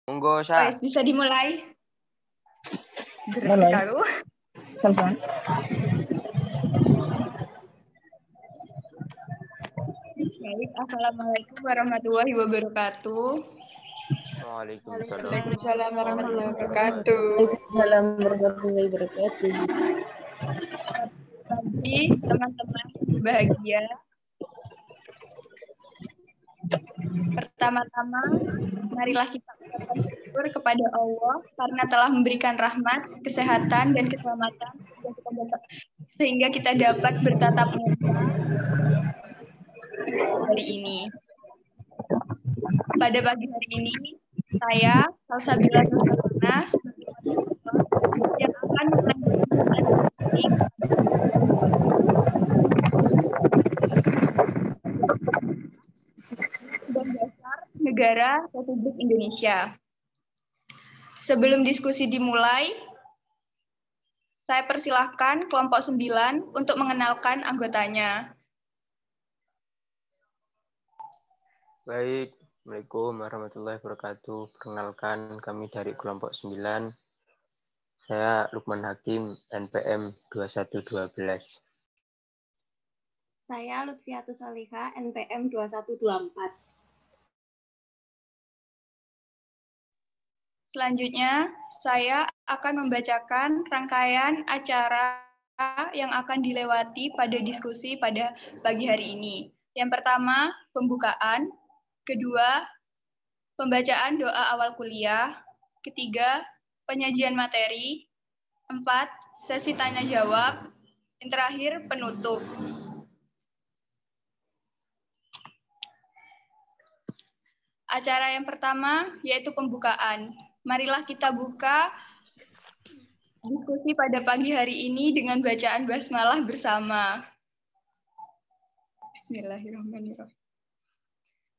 Monggo, Sa. Wes, bisa dimulai. Mulai. Karo. Sama-sama. Baik, assalamualaikum warahmatullahi wabarakatuh. Waalaikumsalam warahmatullahi wabarakatuh. Waalaikumsalam warahmatullahi wabarakatuh. Pagi, teman-teman bahagia. Pertama-tama, marilah kita ucapkan syukur kepada Allah karena telah memberikan rahmat, kesehatan, dan keselamatan sehingga kita dapat bertatap muka hari ini. Pada pagi hari ini, saya, Salsabila Nurhana, yang akan melanjutkan dan dasar negara Republik Indonesia. Sebelum diskusi dimulai, saya persilahkan kelompok 9 untuk mengenalkan anggotanya. Baik, Assalamualaikum warahmatullahi wabarakatuh. Perkenalkan, kami dari kelompok 9. Saya Lukman Hakim, NPM 2112. Saya Lutfiatus Salihah, NPM 2124. Selanjutnya, saya akan membacakan rangkaian acara yang akan dilewati pada diskusi pada pagi hari ini. Yang pertama, pembukaan. Kedua, pembacaan doa awal kuliah. Ketiga, penyajian materi. 4, sesi tanya jawab. Yang terakhir, penutup. Acara yang pertama yaitu pembukaan. Marilah kita buka diskusi pada pagi hari ini dengan bacaan basmalah bersama. Bismillahirrahmanirrahim.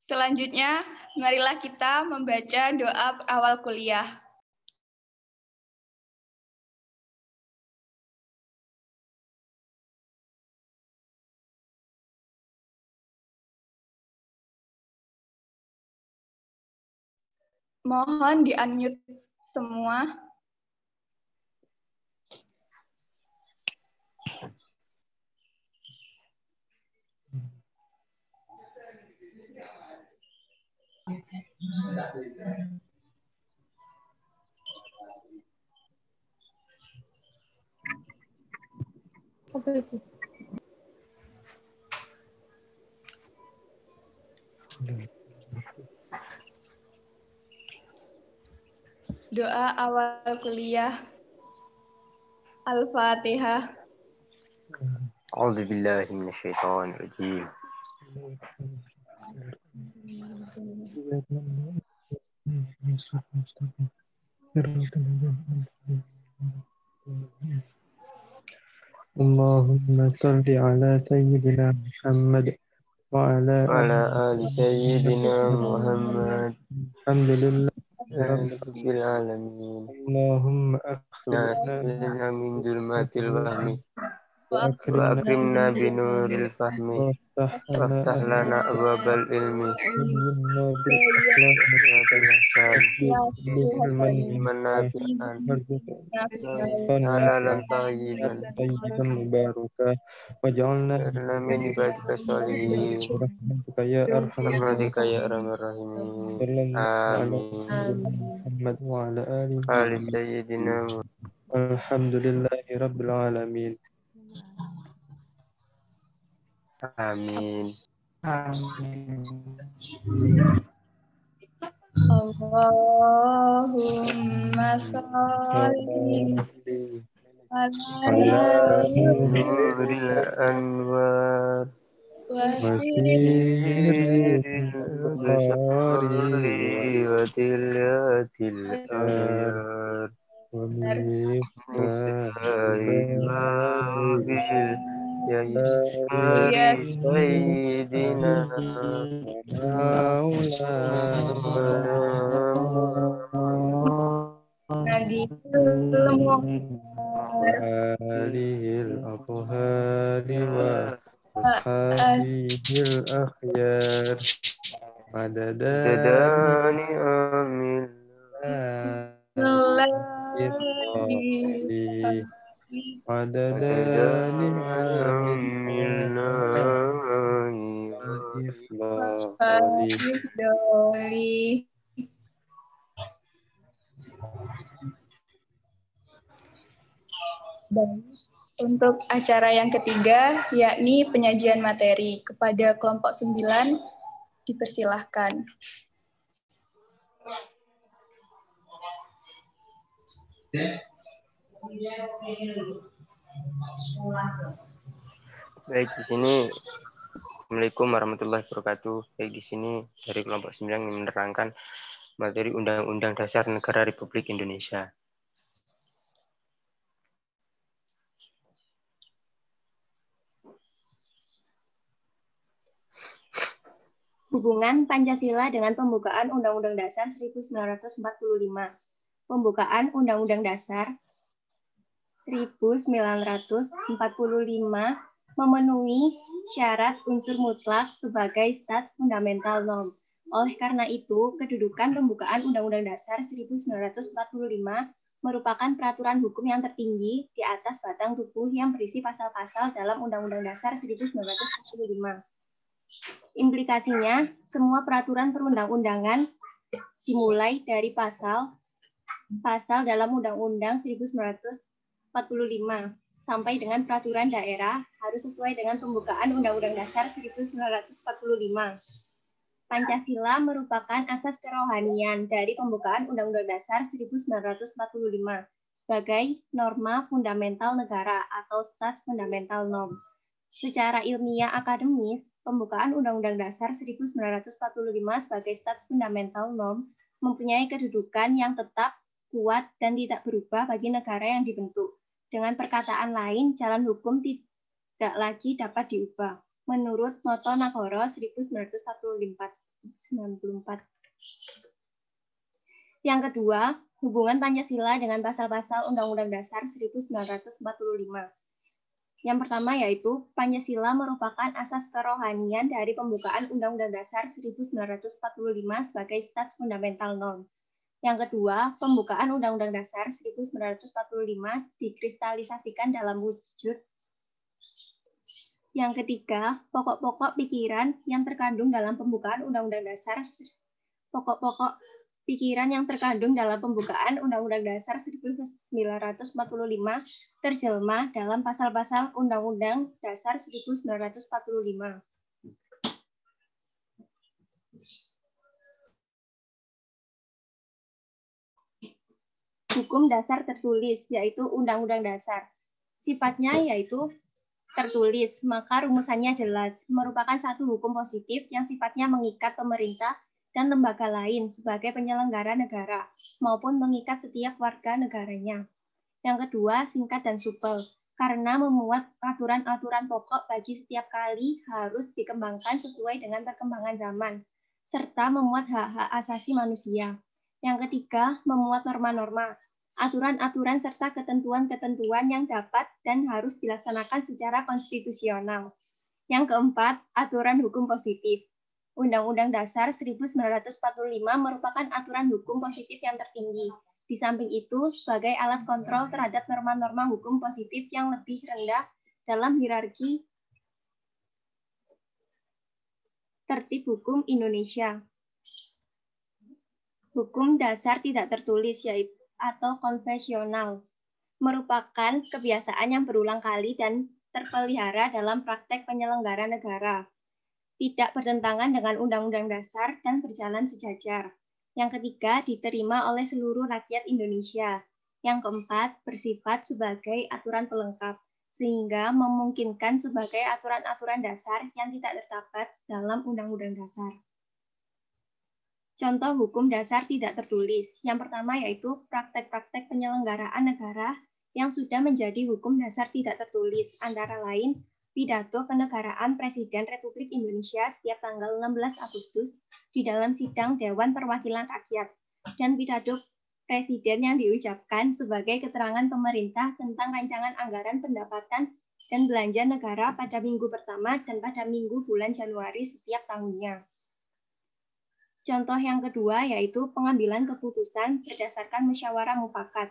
Selanjutnya, marilah kita membaca doa awal kuliah. Mohon di-unmute semua. Apa itu? Doa awal kuliah. Al-Fatihah. A'udzu billahi minasyaitonir rajim. Allahumma salli ala sayyidina Muhammad wa ala Ala ali sayyidina Muhammad. alhamdulillah Rabbil alamin. Allahumma akhrijna Nasrina min zulmatil wahmi. wa Wa akrimna binuril fahmi. Waftah lana abwabal ilmi. Sayyidina bil akhlaq Ilman nafi'an. halalan Tayyiban. tayyiban mubarakah waj'alna Karena min ibadika sholihin. rahmatika ya arhamar Rahmatika ya arhamar rahimin. Amin. Muhammad wa ala alihi Ali sayyidina alhamdulillahi rabbil alamin. Amin. Allahumma sholli ala Nuril anwar. Masiril Absari wa tilatil aghyar. wa Nisa'il babil ya sayyidina Nabi ilmu alihil athhari wa ashabihil akhyar madadani Dadani amin إفضالي عدد نعم الله وإفضالي. Dan untuk acara yang ketiga, yakni penyajian materi. Kepada kelompok 9, dipersilahkan. Baik, di sini Assalamualaikum warahmatullahi wabarakatuh. Baik, di sini dari kelompok 9 yang menerangkan materi Undang-Undang Dasar Negara Republik Indonesia. Hubungan Pancasila dengan pembukaan Undang-Undang Dasar 1945. Pembukaan Undang-Undang Dasar 1945 memenuhi syarat unsur mutlak sebagai stats fundamental norm. Oleh karena itu, kedudukan pembukaan Undang-Undang Dasar 1945 merupakan peraturan hukum yang tertinggi di atas batang tubuh yang berisi pasal-pasal dalam Undang-Undang Dasar 1945. Implikasinya, semua peraturan perundang-undangan dimulai dari pasal dalam Undang-Undang 1945 sampai dengan peraturan daerah harus sesuai dengan pembukaan Undang-Undang Dasar 1945. Pancasila merupakan asas kerohanian dari pembukaan Undang-Undang Dasar 1945 sebagai norma fundamental negara atau stats fundamental norm. Secara ilmiah akademis, pembukaan Undang-Undang Dasar 1945 sebagai stats fundamental norm mempunyai kedudukan yang tetap, kuat, dan tidak berubah bagi negara yang dibentuk. Dengan perkataan lain, jalan hukum tidak lagi dapat diubah. Menurut Noto Nagoro 1994. Yang kedua, hubungan Pancasila dengan pasal-pasal Undang-Undang Dasar 1945. Yang pertama yaitu Pancasila merupakan asas kerohanian dari pembukaan Undang-Undang Dasar 1945 sebagai stats fundamental norm. Yang kedua, pembukaan Undang-Undang Dasar 1945 dikristalisasikan dalam wujud. Yang ketiga, pokok-pokok pikiran yang terkandung dalam pembukaan Undang-Undang Dasar Undang-Undang Dasar 1945 terjelma dalam pasal-pasal Undang-Undang Dasar 1945. Hukum dasar tertulis, yaitu Undang-Undang Dasar. Sifatnya yaitu tertulis, maka rumusannya jelas, merupakan satu hukum positif yang sifatnya mengikat pemerintah dan lembaga lain sebagai penyelenggara negara, maupun mengikat setiap warga negaranya. Yang kedua, singkat dan supel, karena memuat aturan-aturan pokok bagi setiap kali harus dikembangkan sesuai dengan perkembangan zaman, serta memuat hak-hak asasi manusia. Yang ketiga, memuat norma-norma, aturan-aturan serta ketentuan-ketentuan yang dapat dan harus dilaksanakan secara konstitusional. Yang keempat, aturan hukum positif. Undang-Undang Dasar 1945 merupakan aturan hukum positif yang tertinggi. Di samping itu, sebagai alat kontrol terhadap norma-norma hukum positif yang lebih rendah dalam hierarki tertib hukum Indonesia. Hukum dasar tidak tertulis yaitu atau konvensional merupakan kebiasaan yang berulang kali dan terpelihara dalam praktek penyelenggara negara. Tidak bertentangan dengan Undang-Undang Dasar dan berjalan sejajar. Yang ketiga, diterima oleh seluruh rakyat Indonesia. Yang keempat, bersifat sebagai aturan pelengkap, sehingga memungkinkan sebagai aturan-aturan dasar yang tidak terdapat dalam Undang-Undang Dasar. Contoh hukum dasar tidak tertulis. Yang pertama yaitu praktek-praktek penyelenggaraan negara yang sudah menjadi hukum dasar tidak tertulis, antara lain pidato kenegaraan Presiden Republik Indonesia setiap tanggal 16 Agustus di dalam sidang Dewan Perwakilan Rakyat, dan pidato Presiden yang diucapkan sebagai keterangan pemerintah tentang rancangan anggaran pendapatan dan belanja negara pada minggu pertama dan pada minggu bulan Januari setiap tahunnya. Contoh yang kedua yaitu pengambilan keputusan berdasarkan musyawarah mufakat.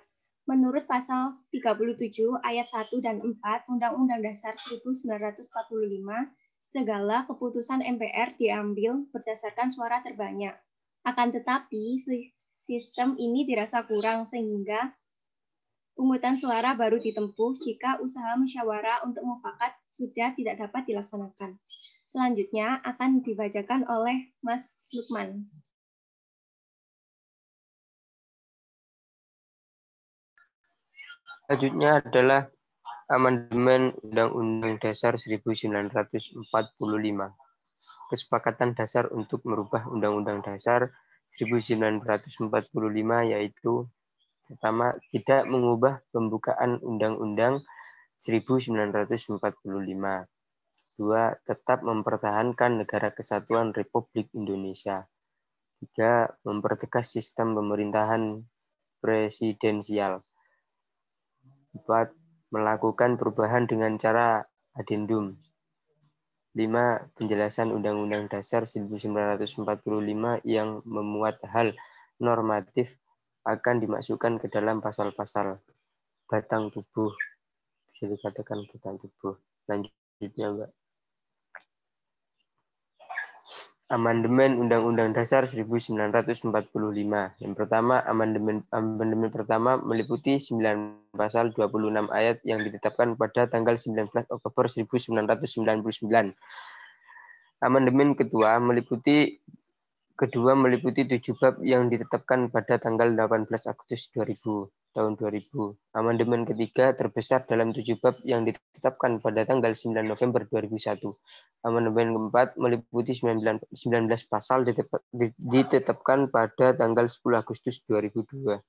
Menurut pasal 37 ayat 1 dan 4 Undang-Undang Dasar 1945, segala keputusan MPR diambil berdasarkan suara terbanyak. Akan tetapi, sistem ini dirasa kurang sehingga pungutan suara baru ditempuh jika usaha musyawarah untuk mufakat sudah tidak dapat dilaksanakan. Selanjutnya akan dibacakan oleh Mas Lukman. Selanjutnya adalah Amandemen Undang-Undang Dasar 1945. Kesepakatan dasar untuk merubah Undang-Undang Dasar 1945 yaitu pertama, tidak mengubah pembukaan Undang-Undang 1945. Dua, tetap mempertahankan Negara Kesatuan Republik Indonesia. Tiga, mempertegas sistem pemerintahan presidensial. Empat, melakukan perubahan dengan cara adendum. 5. Penjelasan Undang-Undang Dasar 1945 yang memuat hal normatif akan dimasukkan ke dalam pasal-pasal batang tubuh. Bisa dikatakan batang tubuh. Lanjutnya, Mbak. Amandemen Undang-Undang Dasar 1945. Yang pertama, amandemen pertama meliputi 9 pasal 26 ayat yang ditetapkan pada tanggal 19 Oktober 1999. Amandemen kedua meliputi 7 bab yang ditetapkan pada tanggal 18 Agustus 2000. Amandemen ketiga terbesar dalam 7 bab yang ditetapkan pada tanggal 9 November 2001. Amandemen keempat meliputi 19 pasal ditetapkan pada tanggal 10 Agustus 2002.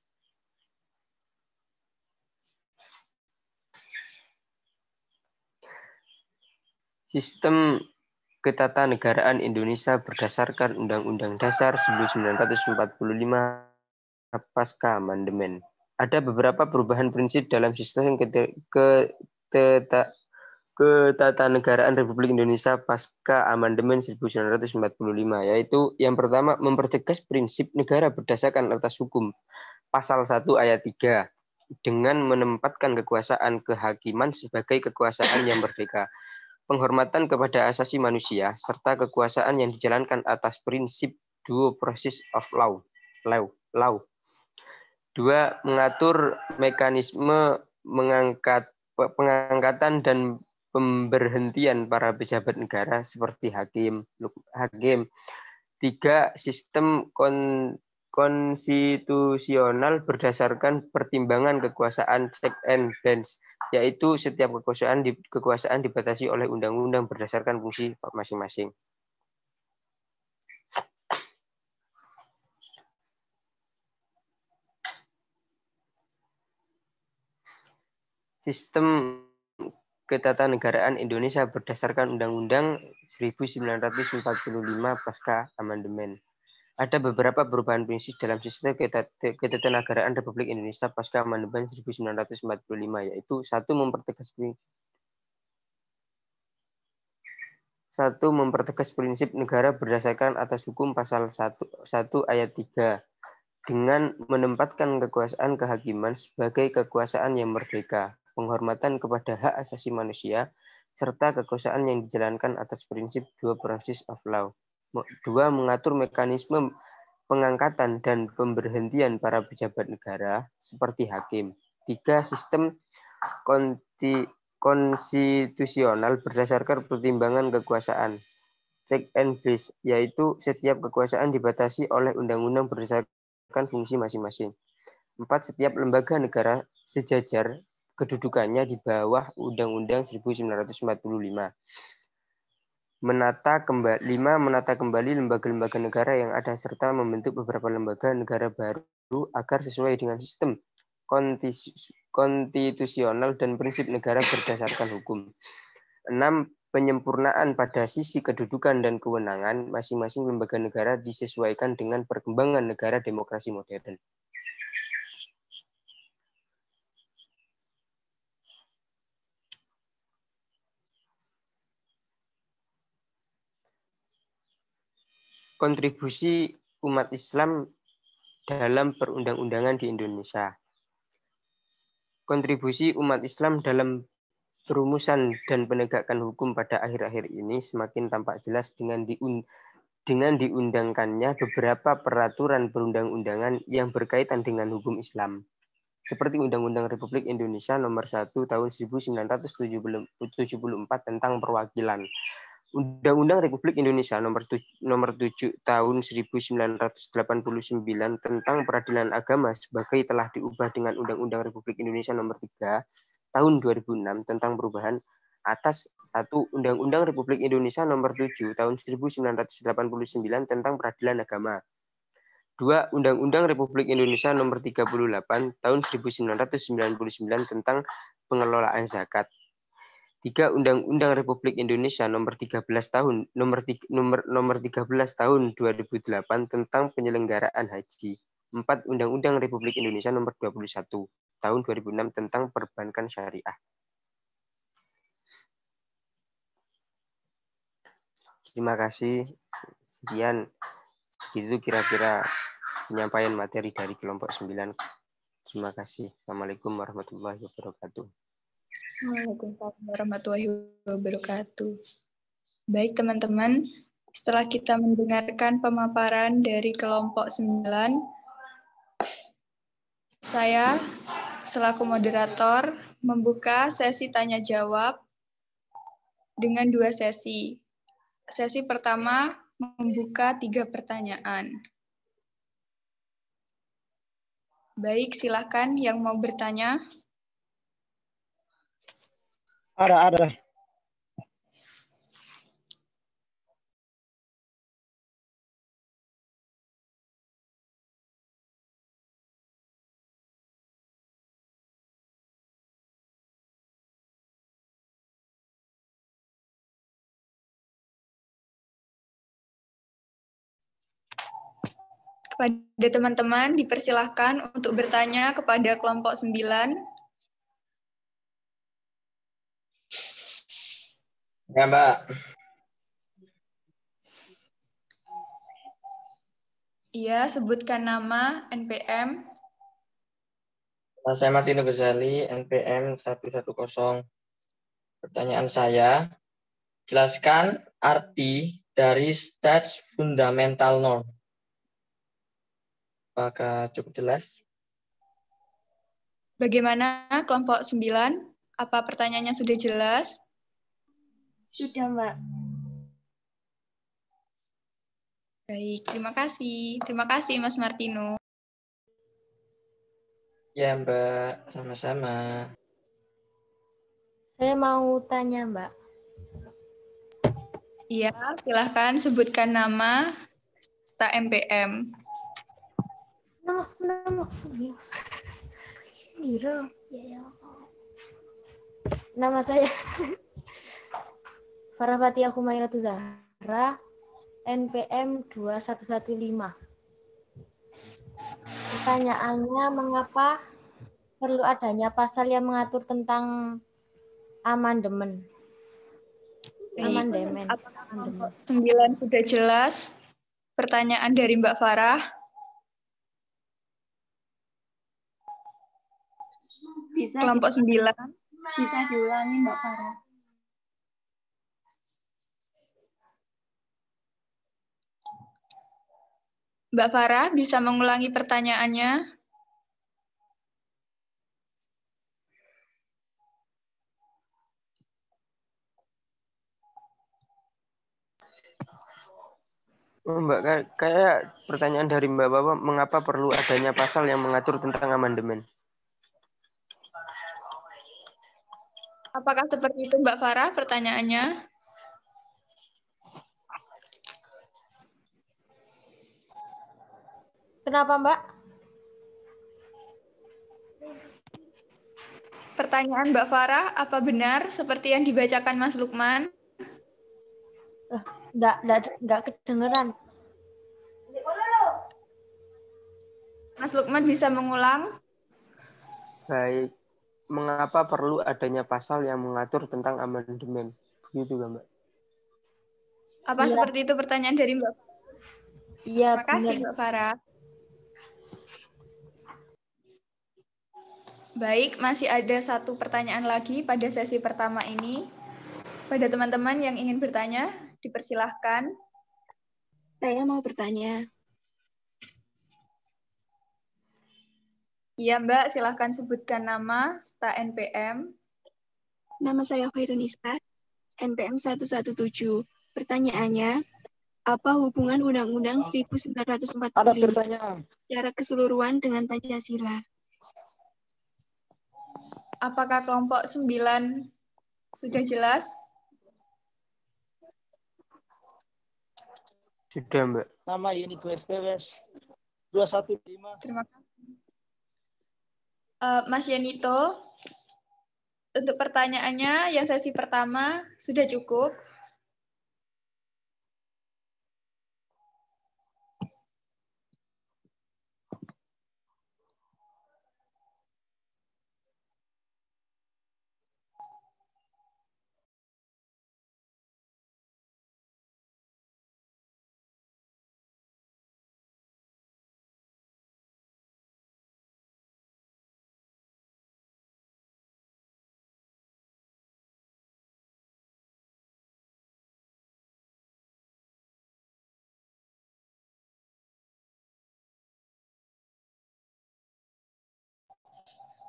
Sistem ketatanegaraan Indonesia berdasarkan Undang-Undang Dasar 1945 pasca amandemen. Ada beberapa perubahan prinsip dalam sistem ketatanegaraan Republik Indonesia pasca amandemen 1945, yaitu yang pertama mempertegas prinsip negara berdasarkan atas hukum pasal 1 ayat 3 dengan menempatkan kekuasaan kehakiman sebagai kekuasaan yang merdeka, penghormatan kepada asasi manusia, serta kekuasaan yang dijalankan atas prinsip due process of law. 2. Mengatur mekanisme pengangkatan dan pemberhentian para pejabat negara seperti hakim. 3. Sistem konstitusional berdasarkan pertimbangan kekuasaan check and balance, yaitu setiap kekuasaan dibatasi oleh undang-undang berdasarkan fungsi masing-masing. Sistem ketatanegaraan Indonesia berdasarkan Undang-Undang 1945 pasca amandemen. Ada beberapa perubahan prinsip dalam sistem ketatanegaraan Republik Indonesia pasca amandemen 1945, yaitu 1. Mempertegas prinsip negara berdasarkan atas hukum pasal 1 ayat 3 dengan menempatkan kekuasaan kehakiman sebagai kekuasaan yang merdeka, penghormatan kepada hak asasi manusia, serta kekuasaan yang dijalankan atas prinsip due process of law. 2. Mengatur mekanisme pengangkatan dan pemberhentian para pejabat negara seperti hakim. 3. Sistem konstitusional berdasarkan pertimbangan kekuasaan. Check and balance, yaitu setiap kekuasaan dibatasi oleh undang-undang berdasarkan fungsi masing-masing. 4. Setiap lembaga negara sejajar kedudukannya di bawah Undang-Undang 1945. 5. Menata kembali lembaga-lembaga negara yang ada serta membentuk beberapa lembaga negara baru agar sesuai dengan sistem konstitusional dan prinsip negara berdasarkan hukum. 6. Penyempurnaan pada sisi kedudukan dan kewenangan masing-masing lembaga negara disesuaikan dengan perkembangan negara demokrasi modern. Kontribusi umat Islam dalam perundang-undangan di Indonesia. Kontribusi umat Islam dalam perumusan dan penegakan hukum pada akhir-akhir ini semakin tampak jelas dengan diundangkannya beberapa peraturan perundang-undangan yang berkaitan dengan hukum Islam. Seperti Undang-Undang Republik Indonesia Nomor 1 Tahun 1974 tentang Perwakilan. Undang-Undang Republik Indonesia Nomor 7 Tahun 1989 tentang Peradilan Agama sebagai telah diubah dengan Undang-Undang Republik Indonesia Nomor 3 Tahun 2006 tentang perubahan atas 1. Undang-Undang Republik Indonesia Nomor 7 Tahun 1989 tentang Peradilan Agama. 2. Undang-Undang Republik Indonesia Nomor 38 Tahun 1999 tentang Pengelolaan Zakat. 3. Undang-Undang Republik Indonesia Nomor 13 Tahun Nomor 13 Tahun 2008 tentang Penyelenggaraan Haji. 4. Undang-Undang Republik Indonesia Nomor 21 Tahun 2006 tentang Perbankan Syariah. Terima kasih. Sekian itu kira-kira penyampaian materi dari kelompok 9. Terima kasih. Assalamualaikum warahmatullahi wabarakatuh. Waalaikumsalam warahmatullahi wabarakatuh. Baik teman-teman, setelah kita mendengarkan pemaparan dari kelompok 9, saya selaku moderator membuka sesi tanya jawab dengan 2 sesi. Sesi pertama membuka 3 pertanyaan. Baik, silakan yang mau bertanya. Ada. Kepada teman-teman dipersilahkan untuk bertanya kepada kelompok 9. Ya, Mbak. Iya, sebutkan nama, NPM. Saya Martino Ghazali, NPM 110. Pertanyaan saya, jelaskan arti dari stats fundamental norm. Apakah cukup jelas? Bagaimana kelompok 9? Apa pertanyaannya sudah jelas? Sudah, Mbak. Baik, terima kasih. Terima kasih, Mas Martino. Ya, Mbak. Sama-sama. Saya mau tanya, Mbak. Iya, silahkan sebutkan nama serta MPM. Nama saya Farah Fatia Humairatu Zahra, NPM 2115. Pertanyaannya, mengapa perlu adanya pasal yang mengatur tentang amandemen? Amandemen. Apakah kelompok 9 sudah jelas? Pertanyaan dari Mbak Farah. Bisa Kelompok 9. Bisa diulangi, Mbak Farah. Mbak Farah bisa mengulangi pertanyaannya? Oh, Mbak, kayak pertanyaan dari Mbak Bapak, mengapa perlu adanya pasal yang mengatur tentang amandemen? Apakah seperti itu Mbak Farah pertanyaannya? Kenapa, Mbak? Pertanyaan Mbak Farah, apa benar seperti yang dibacakan Mas Lukman? Enggak kedengeran. Mas Lukman bisa mengulang? Baik, mengapa perlu adanya pasal yang mengatur tentang amandemen? Begitu kan, Mbak? Apa Iya. seperti itu pertanyaan dari Mbak? Iya, Terima kasih benar. Mbak Farah. Baik, masih ada satu pertanyaan lagi pada sesi pertama ini. Pada teman-teman yang ingin bertanya, dipersilahkan. Saya mau bertanya. Iya, Mbak, silahkan sebutkan nama serta NPM. Nama saya Khairunisa, NPM 117. Pertanyaannya, apa hubungan Undang-Undang 1945 Ada pertanyaan. secara keseluruhan dengan Pancasila? Apakah kelompok 9 sudah jelas? Sudah, Mbak. Nama unit STWS 215. Terima kasih. Mas Yanito, untuk pertanyaannya yang sesi pertama sudah cukup.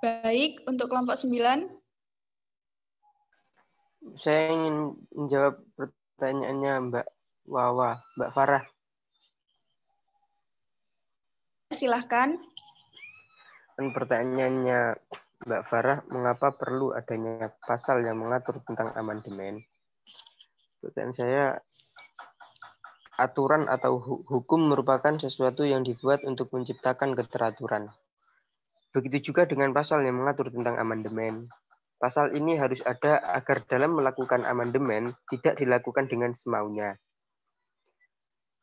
Baik, untuk kelompok 9. Saya ingin menjawab pertanyaannya Mbak Wawa, Mbak Farah. Silahkan. Dan pertanyaannya Mbak Farah, mengapa perlu adanya pasal yang mengatur tentang amandemen? Pertanyaan saya, aturan atau hukum merupakan sesuatu yang dibuat untuk menciptakan keteraturan. Begitu juga dengan pasal yang mengatur tentang amandemen. Pasal ini harus ada agar dalam melakukan amandemen tidak dilakukan dengan semaunya.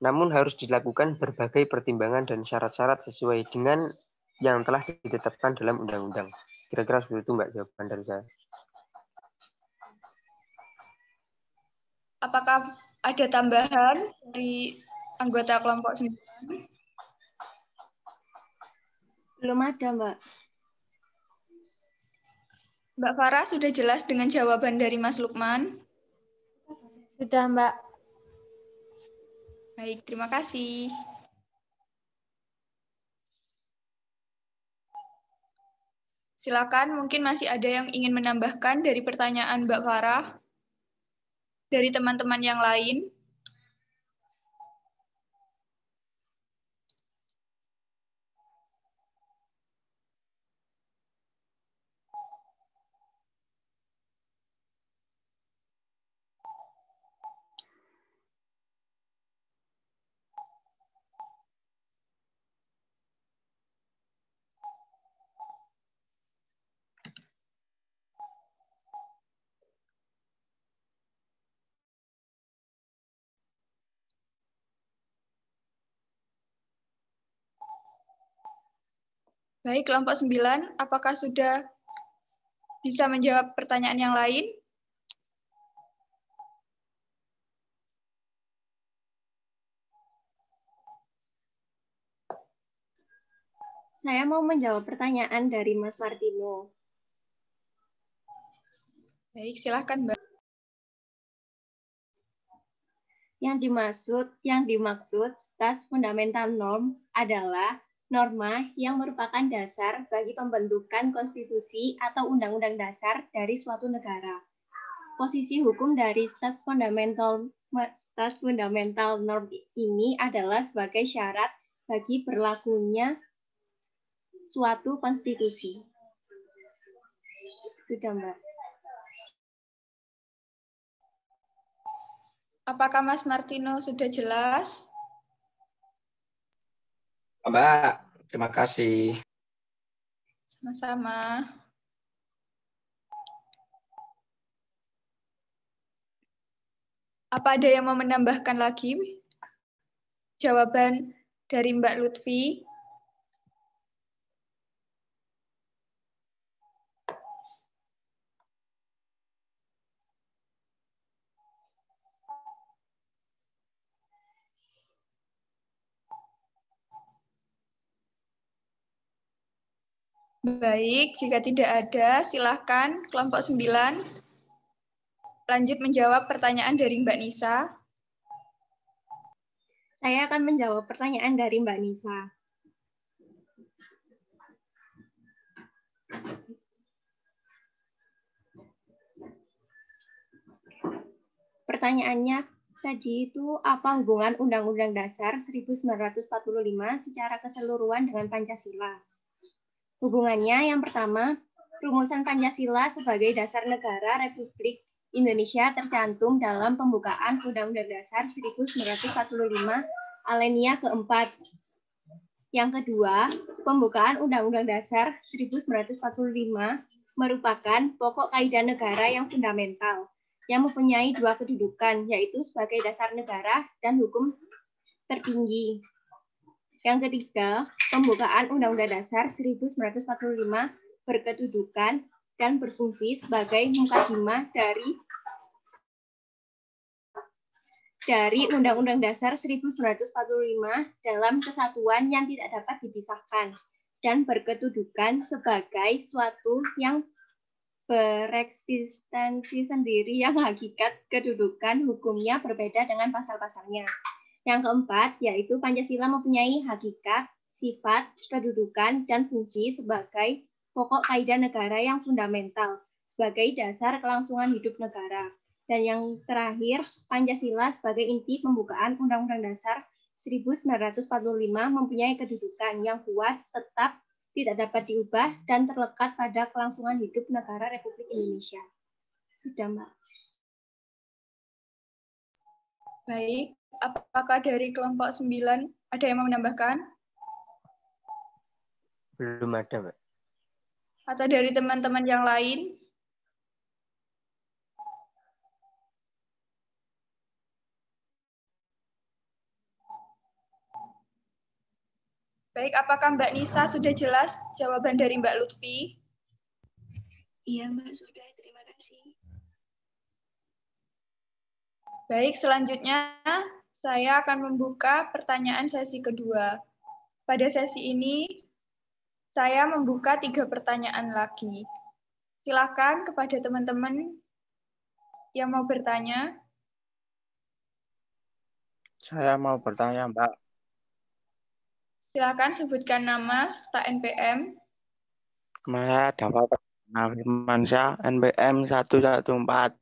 Namun harus dilakukan berbagai pertimbangan dan syarat-syarat sesuai dengan yang telah ditetapkan dalam undang-undang. Kira-kira seperti itu, Mbak, jawaban dari saya. Apakah ada tambahan dari anggota kelompok 9? Belum ada, Mbak. Mbak Farah, sudah jelas dengan jawaban dari Mas Lukman? Sudah, Mbak. Baik, terima kasih. Silakan, mungkin masih ada yang ingin menambahkan dari pertanyaan Mbak Farah? Dari teman-teman yang lain? Baik, kelompok 9, apakah sudah bisa menjawab pertanyaan yang lain? Saya mau menjawab pertanyaan dari Mas Martino. Baik, silakan, Mbak. Yang dimaksud stats fundamental norm adalah norma yang merupakan dasar bagi pembentukan konstitusi atau undang-undang dasar dari suatu negara. Posisi hukum dari stats fundamental norm ini adalah sebagai syarat bagi berlakunya suatu konstitusi. Sudah, Mbak. Apakah Mas Martino sudah jelas? Mbak, terima kasih. Sama-sama. Apa ada yang mau menambahkan lagi? Jawaban dari Mbak Lutfi. Baik, jika tidak ada, silahkan kelompok 9 lanjut menjawab pertanyaan dari Mbak Nisa. Saya akan menjawab pertanyaan dari Mbak Nisa. Pertanyaannya tadi itu apa hubungan Undang-Undang Dasar 1945 secara keseluruhan dengan Pancasila? Hubungannya yang pertama, rumusan Pancasila sebagai dasar negara Republik Indonesia tercantum dalam pembukaan Undang-Undang Dasar 1945 alinea keempat. Yang kedua, pembukaan Undang-Undang Dasar 1945 merupakan pokok kaidah negara yang fundamental, yang mempunyai dua kedudukan, yaitu sebagai dasar negara dan hukum tertinggi. Yang ketiga, pembukaan Undang-Undang Dasar 1945 berkedudukan dan berfungsi sebagai mukadimah dari Undang-Undang Dasar 1945 dalam kesatuan yang tidak dapat dipisahkan dan berkedudukan sebagai suatu yang bereksistensi sendiri yang hakikat kedudukan hukumnya berbeda dengan pasal-pasalnya. Yang keempat, yaitu Pancasila mempunyai hakikat, sifat, kedudukan, dan fungsi sebagai pokok kaidah negara yang fundamental, sebagai dasar kelangsungan hidup negara. Dan yang terakhir, Pancasila sebagai inti pembukaan Undang-Undang Dasar 1945 mempunyai kedudukan yang kuat, tetap, tidak dapat diubah, dan terlekat pada kelangsungan hidup negara Republik Indonesia. Sudah, Mbak. Baik, apakah dari kelompok 9 ada yang mau menambahkan? Belum ada, Mbak. Atau dari teman-teman yang lain? Baik, apakah Mbak Nisa sudah jelas jawaban dari Mbak Lutfi? Iya, Mbak, sudah. Terima kasih. Baik, selanjutnya saya akan membuka pertanyaan sesi kedua. Pada sesi ini, saya membuka 3 pertanyaan lagi. Silakan kepada teman-teman yang mau bertanya. Saya mau bertanya, Mbak. Silakan sebutkan nama serta NPM. Saya dapat Firmansyah, NPM 114.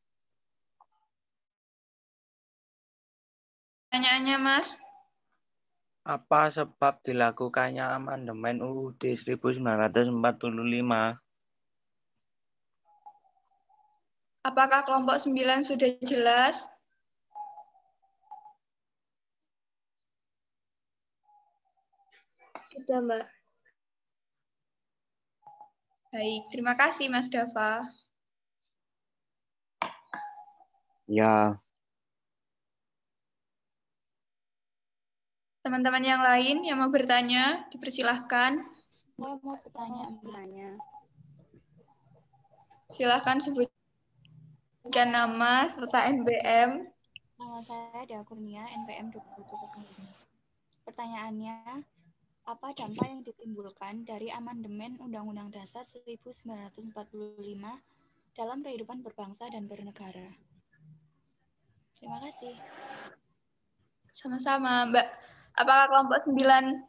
Pertanyaannya, Mas. Apa sebab dilakukannya amandemen UUD 1945? Apakah kelompok 9 sudah jelas? Sudah, Mbak. Baik, terima kasih Mas Dava. Ya. Teman-teman yang lain yang mau bertanya, dipersilahkan. Saya mau bertanya, Mbak. Silahkan sebutkan nama serta NPM. Nama saya Dea Kurnia, NPM 2105. Pertanyaannya, apa dampak yang ditimbulkan dari amandemen Undang-Undang Dasar 1945 dalam kehidupan berbangsa dan bernegara? Terima kasih. Sama-sama, Mbak. Apakah kelompok 9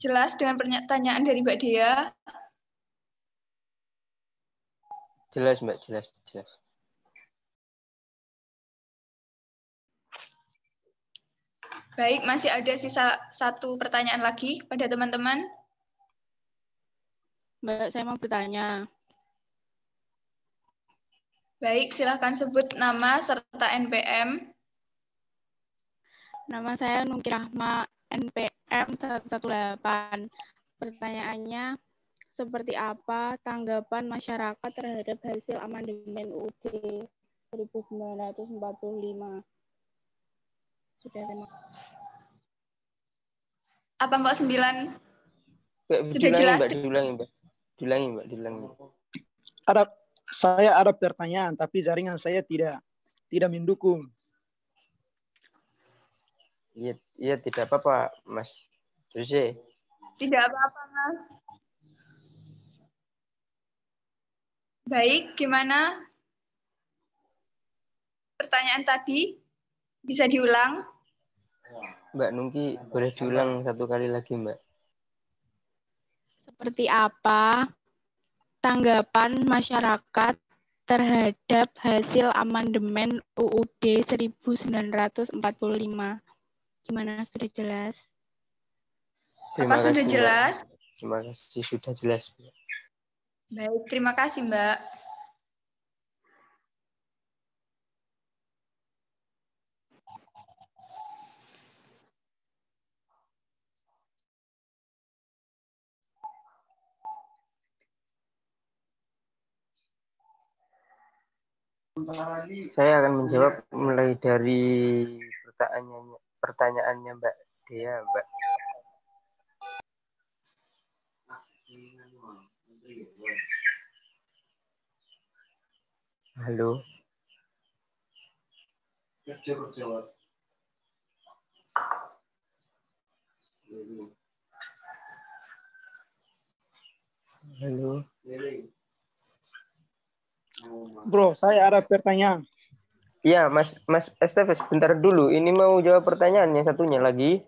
jelas dengan pertanyaan dari Mbak Dea? Jelas, Mbak, jelas. Baik, masih ada sisa 1 pertanyaan lagi pada teman-teman. Mbak, saya mau bertanya. Baik, silahkan sebut nama serta NPM. Nama saya Nungki Rahma, NPM 118. Pertanyaannya, seperti apa tanggapan masyarakat terhadap hasil amandemen UUD 1945? Sudah, terima kasih. Apa Mbak 9? Mbak, Sudah jelas? Diulangi, Mbak. Saya ada pertanyaan, tapi jaringan saya tidak mendukung. Iya, tidak apa-apa, Mas. Terus Tidak apa-apa, Mas. Baik, gimana pertanyaan tadi? Bisa diulang? Mbak Nungki, boleh diulang satu kali lagi, Mbak. Seperti apa tanggapan masyarakat terhadap hasil amandemen UUD 1945? Gimana, sudah jelas? Apa sudah jelas? Terima kasih, sudah jelas. Baik, terima kasih, Mbak. Saya akan menjawab mulai dari pertanyaannya Mbak Dea, Mbak. Halo. Halo. Bro, saya ada pertanyaan. Iya, Mas Esteves, bentar dulu. Ini mau jawab pertanyaannya satunya lagi.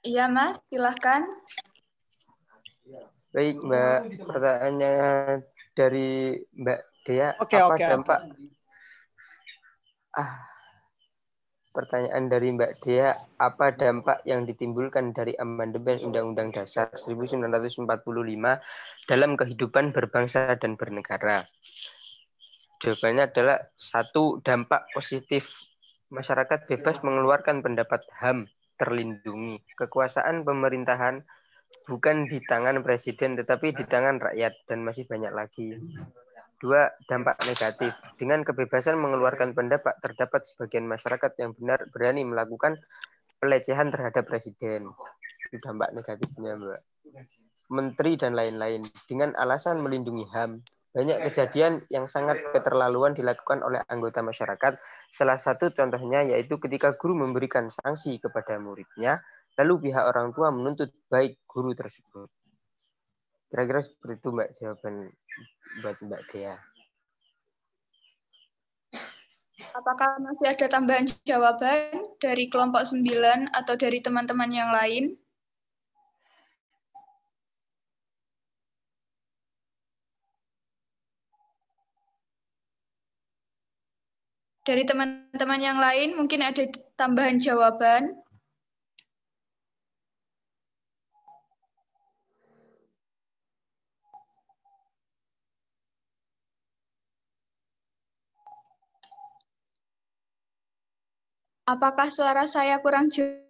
Iya, Mas, silahkan. Baik, Mbak. Pertanyaannya dari Mbak Dea, apa dampak? Pertanyaan dari Mbak Dea, apa dampak yang ditimbulkan dari amandemen Undang-Undang Dasar 1945 dalam kehidupan berbangsa dan bernegara? Jawabannya adalah 1, dampak positif. Masyarakat bebas mengeluarkan pendapat HAM terlindungi. Kekuasaan pemerintahan bukan di tangan presiden tetapi di tangan rakyat dan masih banyak lagi. 2, dampak negatif. Dengan kebebasan mengeluarkan pendapat, terdapat sebagian masyarakat yang benar berani melakukan pelecehan terhadap presiden. Itu dampak negatifnya, Mbak. Menteri dan lain-lain. Dengan alasan melindungi HAM, banyak kejadian yang sangat keterlaluan dilakukan oleh anggota masyarakat. Salah satu contohnya yaitu ketika guru memberikan sanksi kepada muridnya, lalu pihak orang tua menuntut baik guru tersebut. Kira-kira seperti itu, Mbak, jawaban buat Mbak Dea. Apakah masih ada tambahan jawaban dari kelompok 9 atau dari teman-teman yang lain? Dari teman-teman yang lain mungkin ada tambahan jawaban. Apakah suara saya kurang jelas?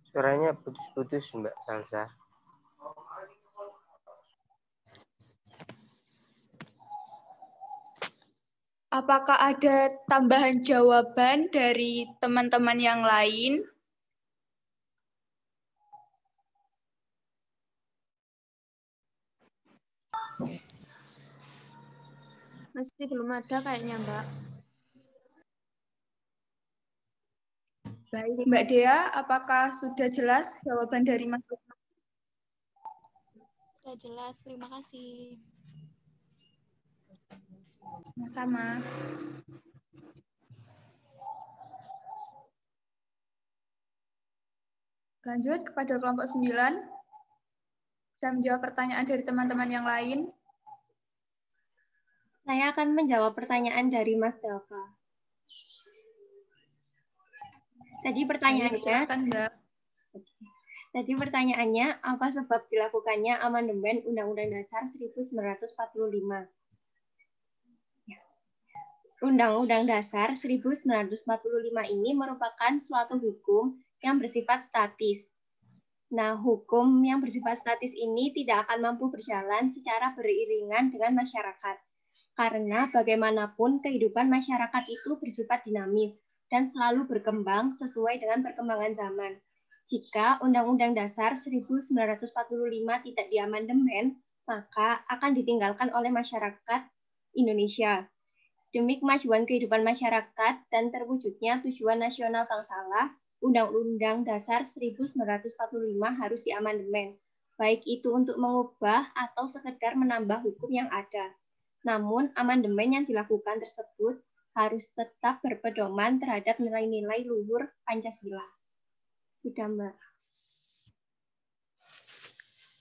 Suaranya putus-putus, Mbak Salsa. Apakah ada tambahan jawaban dari teman-teman yang lain? Masih belum ada kayaknya, Mbak. Baik, Mbak Dea, apakah sudah jelas jawaban dari Mas Lukman? Sudah jelas, terima kasih. Sama-sama. Lanjut kepada kelompok 9. Bisa menjawab pertanyaan dari teman-teman yang lain. Saya akan menjawab pertanyaan dari Mas Dava. Tadi pertanyaannya, apa sebab dilakukannya amandemen Undang-Undang Dasar 1945? Undang-Undang Dasar 1945 ini merupakan suatu hukum yang bersifat statis. Nah, hukum yang bersifat statis ini tidak akan mampu berjalan secara beriringan dengan masyarakat. Karena bagaimanapun kehidupan masyarakat itu bersifat dinamis dan selalu berkembang sesuai dengan perkembangan zaman. Jika Undang-Undang Dasar 1945 tidak diamandemen, maka akan ditinggalkan oleh masyarakat Indonesia. Demi kemajuan kehidupan masyarakat dan terwujudnya tujuan nasional bangsalah, Undang-Undang Dasar 1945 harus diamandemen, baik itu untuk mengubah atau sekedar menambah hukum yang ada. Namun, amandemen yang dilakukan tersebut harus tetap berpedoman terhadap nilai-nilai luhur Pancasila. Sudah, Mbak.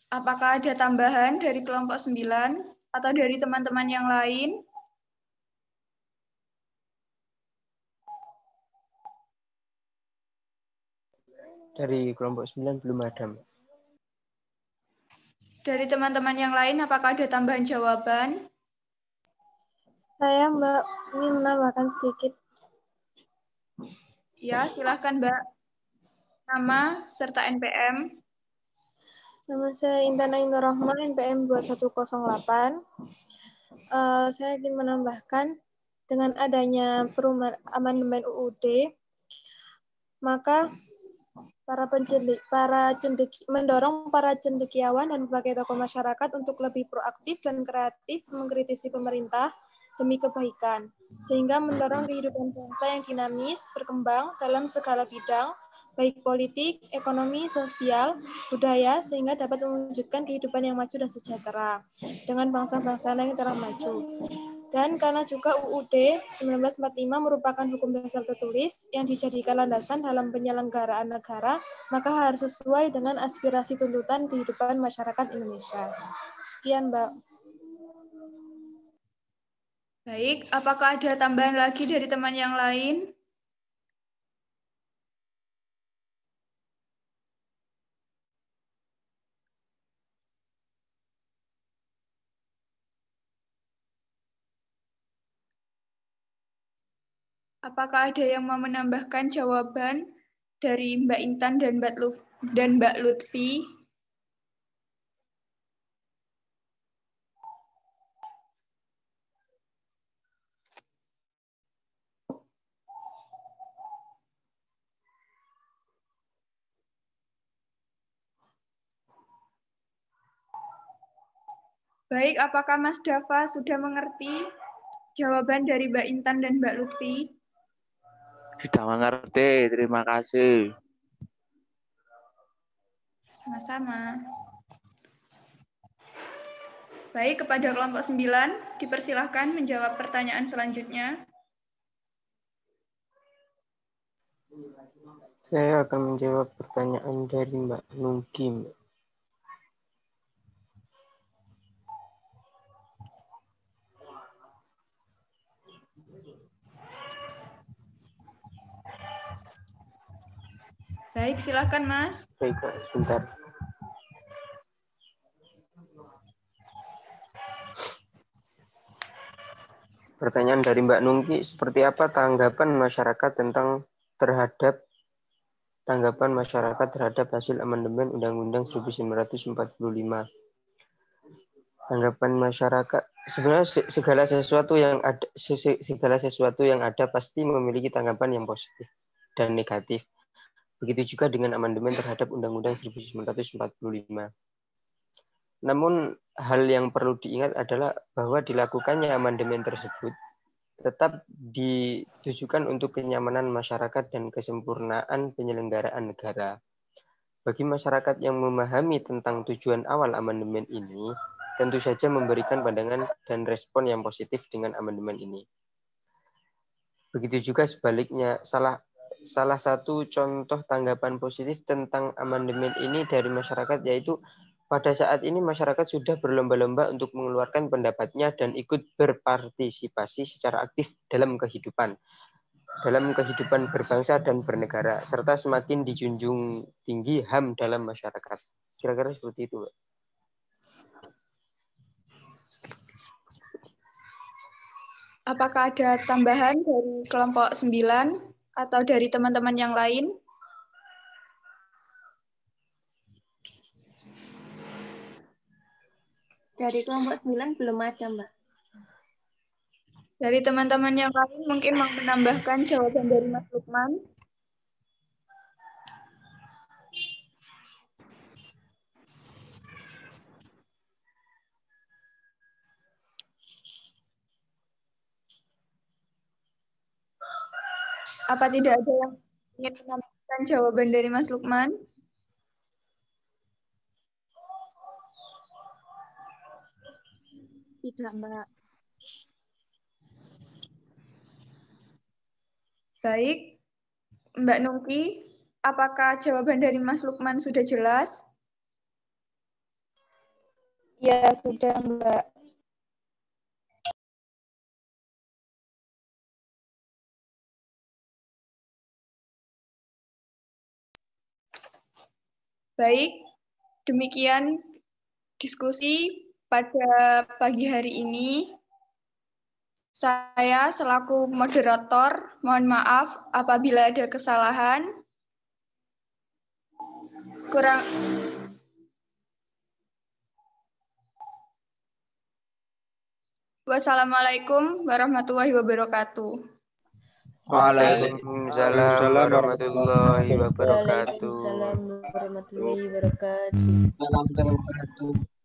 Apakah ada tambahan dari kelompok 9 atau dari teman-teman yang lain? Dari kelompok 9 belum ada. Dari teman-teman yang lain, apakah ada tambahan jawaban? Saya, Mbak, ingin menambahkan sedikit. Ya, silakan, Mbak. Nama serta NPM. Nama saya Intan Ainur Rahman, NPM 2108. Saya ingin menambahkan, dengan adanya amandemen UUD, maka mendorong para cendekiawan dan berbagai tokoh masyarakat untuk lebih proaktif dan kreatif mengkritisi pemerintah demi kebaikan, sehingga mendorong kehidupan bangsa yang dinamis, berkembang dalam segala bidang, baik politik, ekonomi, sosial, budaya, sehingga dapat mewujudkan kehidupan yang maju dan sejahtera dengan bangsa-bangsa yang telah maju. Dan karena juga UUD 1945 merupakan hukum dasar tertulis yang dijadikan landasan dalam penyelenggaraan negara, maka harus sesuai dengan aspirasi tuntutan kehidupan masyarakat Indonesia. Sekian, Mbak. Baik, apakah ada tambahan lagi dari teman yang lain? Apakah ada yang mau menambahkan jawaban dari Mbak Intan dan Mbak Lutfi? Baik, apakah Mas Dava sudah mengerti jawaban dari Mbak Intan dan Mbak Lutfi? Sudah mengerti, terima kasih. Sama-sama. Baik, kepada kelompok 9, dipersilahkan menjawab pertanyaan selanjutnya. Saya akan menjawab pertanyaan dari Mbak Nungki. Baik, silakan Mas. Baik, Pak, sebentar. Pertanyaan dari Mbak Nungki, seperti apa tanggapan masyarakat terhadap hasil amandemen Undang-Undang 1945? Tanggapan masyarakat, sebenarnya segala sesuatu yang ada pasti memiliki tanggapan yang positif dan negatif. Begitu juga dengan amandemen terhadap Undang-Undang 1945. Namun hal yang perlu diingat adalah bahwa dilakukannya amandemen tersebut tetap ditujukan untuk kenyamanan masyarakat dan kesempurnaan penyelenggaraan negara. Bagi masyarakat yang memahami tentang tujuan awal amandemen ini, tentu saja memberikan pandangan dan respon yang positif dengan amandemen ini. Begitu juga sebaliknya, salah satu contoh tanggapan positif tentang amandemen ini dari masyarakat yaitu pada saat ini masyarakat sudah berlomba-lomba untuk mengeluarkan pendapatnya dan ikut berpartisipasi secara aktif dalam kehidupan berbangsa dan bernegara, serta semakin dijunjung tinggi HAM dalam masyarakat. Kira-kira seperti itu, Pak. Apakah ada tambahan dari kelompok 9 atau dari teman-teman yang lain? Dari kelompok 9 belum ada, Mbak. Dari teman-teman yang lain mungkin mau menambahkan jawaban dari Mas Lukman? Apa tidak ada yang ingin menambahkan jawaban dari Mas Lukman? Tidak, Mbak. Baik, Mbak Nungki, apakah jawaban dari Mas Lukman sudah jelas? Ya, sudah, Mbak. Baik, demikian diskusi pada pagi hari ini. Saya selaku moderator, mohon maaf apabila ada kesalahan. Wassalamualaikum warahmatullahi wabarakatuh. Waalaikumsalam warahmatullahi wabarakatuh. Waalaikumsalam warahmatullahi wabarakatuh.